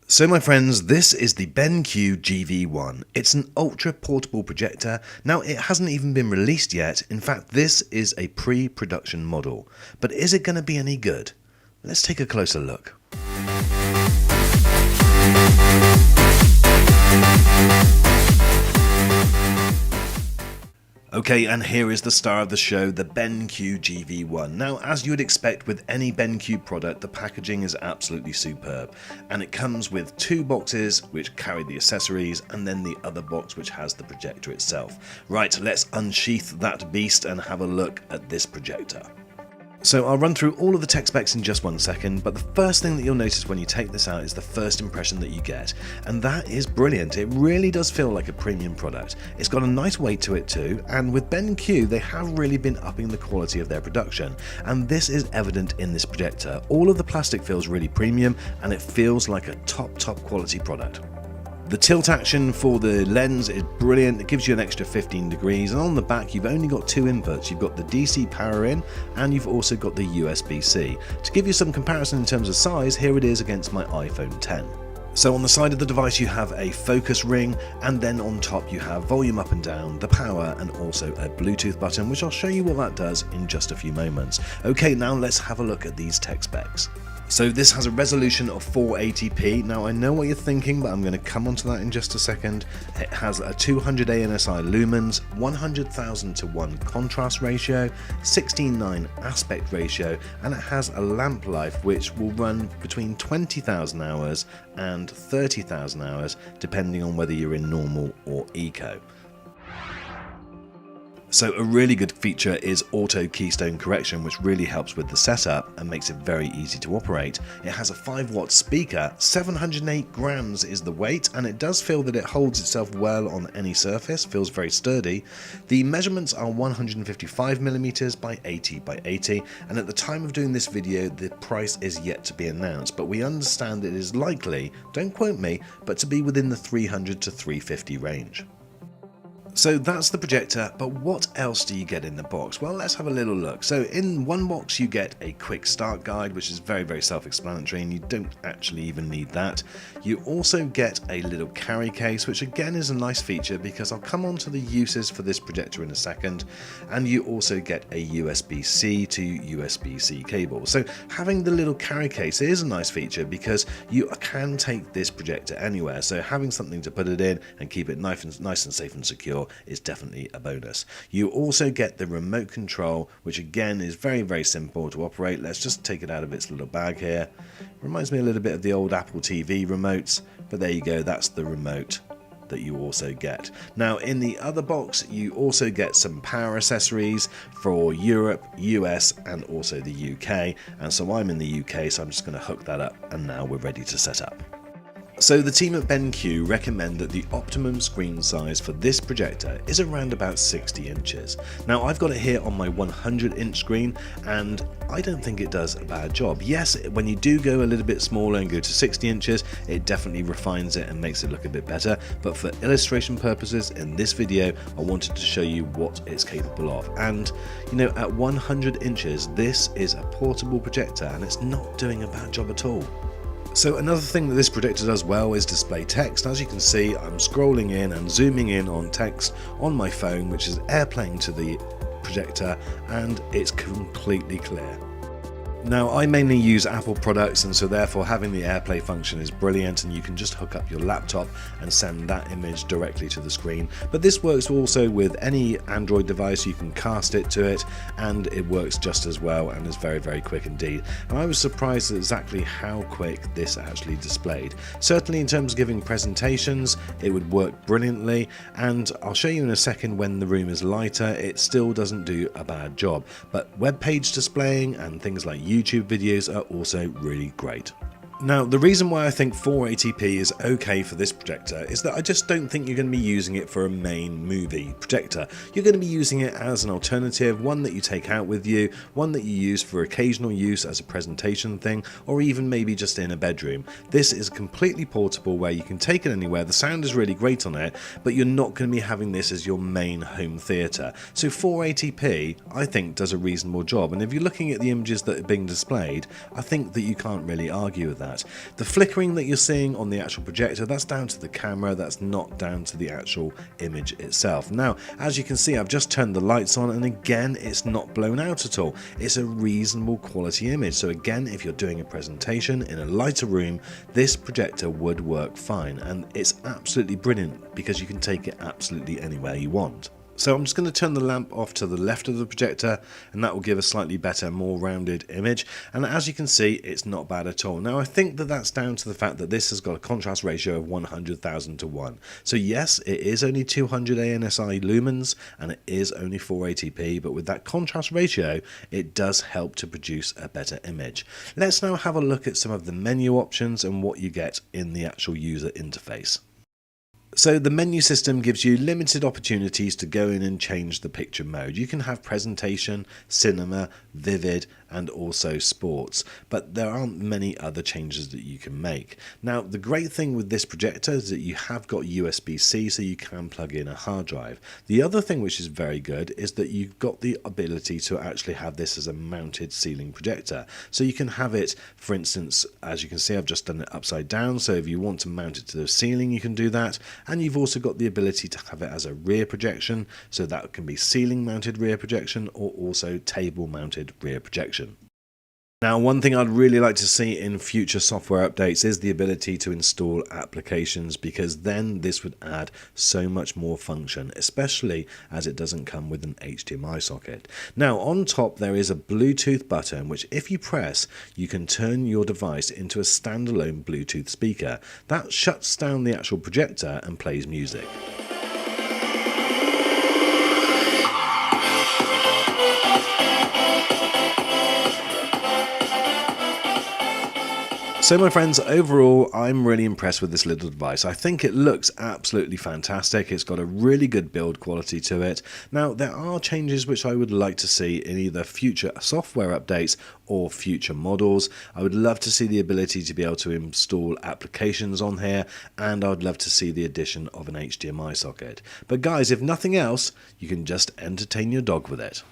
So my friends, this is the BenQ GV1. It's an ultra portable projector. Now it hasn't even been released yet. In fact, this is a pre-production model. But is it going to be any good? Let's take a closer look. Okay, and here is the star of the show, the BenQ GV1. Now, as you would expect with any BenQ product, the packaging is absolutely superb. And it comes with two boxes which carry the accessories, and then the other box which has the projector itself. Right, let's unsheath that beast and have a look at this projector. So I'll run through all of the tech specs in just 1 second, but the first thing that you'll notice when you take this out is the first impression that you get, and that is brilliant. It really does feel like a premium product. It's got a nice weight to it too, and with BenQ they have really been upping the quality of their production, and this is evident in this projector. All of the plastic feels really premium, and it feels like a top quality product. The tilt action for the lens is brilliant. It gives you an extra 15 degrees, and on the back you've only got two inputs. You've got the DC power in, and you've also got the USB-C. To give you some comparison in terms of size, here it is against my iPhone 10. So on the side of the device you have a focus ring, and then on top you have volume up and down, the power, and also a Bluetooth button, which I'll show you what that does in just a few moments. Okay, now let's have a look at these tech specs. So this has a resolution of 480p. Now I know what you're thinking, but I'm going to come onto that in just a second. It has a 200 ANSI lumens, 100,000 to 1 contrast ratio, 16:9 aspect ratio, and it has a lamp life which will run between 20,000 hours and 30,000 hours, depending on whether you're in normal or eco. So a really good feature is auto keystone correction, which really helps with the setup and makes it very easy to operate. It has a 5-watt speaker, 708 grams is the weight, and it does feel that it holds itself well on any surface, feels very sturdy. The measurements are 155mm by 80 by 80, and at the time of doing this video the price is yet to be announced, but we understand it is likely, don't quote me, but to be within the 300 to 350 range. So that's the projector, but what else do you get in the box? Well, let's have a little look. So in one box you get a quick start guide, which is very self-explanatory, and you don't actually even need that. You also get a little carry case, which again is a nice feature because I'll come on to the uses for this projector in a second. And you also get a USB-C to USB-C cable. So having the little carry case is a nice feature because you can take this projector anywhere. So having something to put it in and keep it nice and safe and secure is definitely a bonus. You also get the remote control, which again is very simple to operate. Let's just take it out of its little bag here. Reminds me a little bit of the old Apple TV remotes, but there you go, that's the remote that you also get. Now in the other box you also get some power accessories for Europe, US, and also the UK, and so I'm in the UK, so I'm just going to hook that up, and now we're ready to set up. So the team at BenQ recommend that the optimum screen size for this projector is around about 60 inches. Now I've got it here on my 100-inch screen, and I don't think it does a bad job. Yes, when you do go a little bit smaller and go to 60 inches, it definitely refines it and makes it look a bit better, but for illustration purposes in this video I wanted to show you what it's capable of. And you know, at 100 inches this is a portable projector and it's not doing a bad job at all. So another thing that this projector does well is display text. As you can see, I'm scrolling in and zooming in on text on my phone, which is airplaying to the projector, and it's completely clear. Now I mainly use Apple products, and so therefore having the AirPlay function is brilliant, and you can just hook up your laptop and send that image directly to the screen. But this works also with any Android device. You can cast it to it and it works just as well and is very quick indeed. And I was surprised at exactly how quick this actually displayed. Certainly in terms of giving presentations it would work brilliantly, and I'll show you in a second when the room is lighter it still doesn't do a bad job. But web page displaying and things like YouTube videos are also really great. Now, the reason why I think 480p is okay for this projector is that I just don't think you're going to be using it for a main movie projector. You're going to be using it as an alternative, one that you take out with you, one that you use for occasional use as a presentation thing, or even maybe just in a bedroom. This is completely portable where you can take it anywhere. The sound is really great on it, but you're not going to be having this as your main home theatre. So 480p, I think, does a reasonable job. And if you're looking at the images that are being displayed, I think that you can't really argue with that. that. The flickering that you're seeing on the actual projector, that's down to the camera, that's not down to the actual image itself. Now, as you can see, I've just turned the lights on, and again, it's not blown out at all. It's a reasonable quality image. So again, if you're doing a presentation in a lighter room, this projector would work fine, and it's absolutely brilliant because you can take it absolutely anywhere you want. So I'm just going to turn the lamp off to the left of the projector, and that will give a slightly better, more rounded image. And as you can see, it's not bad at all. Now I think that that's down to the fact that this has got a contrast ratio of 100,000 to 1. So yes, it is only 200 ANSI lumens and it is only 480p, but with that contrast ratio, it does help to produce a better image. Let's now have a look at some of the menu options and what you get in the actual user interface. So the menu system gives you limited opportunities to go in and change the picture mode. You can have presentation, cinema, vivid, and also sports, but there aren't many other changes that you can make. Now, the great thing with this projector is that you have got USB-C, so you can plug in a hard drive. The other thing which is very good is that you've got the ability to actually have this as a mounted ceiling projector. So you can have it, for instance, as you can see, I've just done it upside down, so if you want to mount it to the ceiling, you can do that. And you've also got the ability to have it as a rear projection, so that can be ceiling mounted rear projection or also table mounted rear projection. Now, one thing I'd really like to see in future software updates is the ability to install applications, because then this would add so much more function, especially as it doesn't come with an HDMI socket. Now, on top there is a Bluetooth button, which if you press, you can turn your device into a standalone Bluetooth speaker. That shuts down the actual projector and plays music. So my friends, overall, I'm really impressed with this little device. I think it looks absolutely fantastic. It's got a really good build quality to it. Now, there are changes which I would like to see in either future software updates or future models. I would love to see the ability to be able to install applications on here, and I would love to see the addition of an HDMI socket. But guys, if nothing else, you can just entertain your dog with it.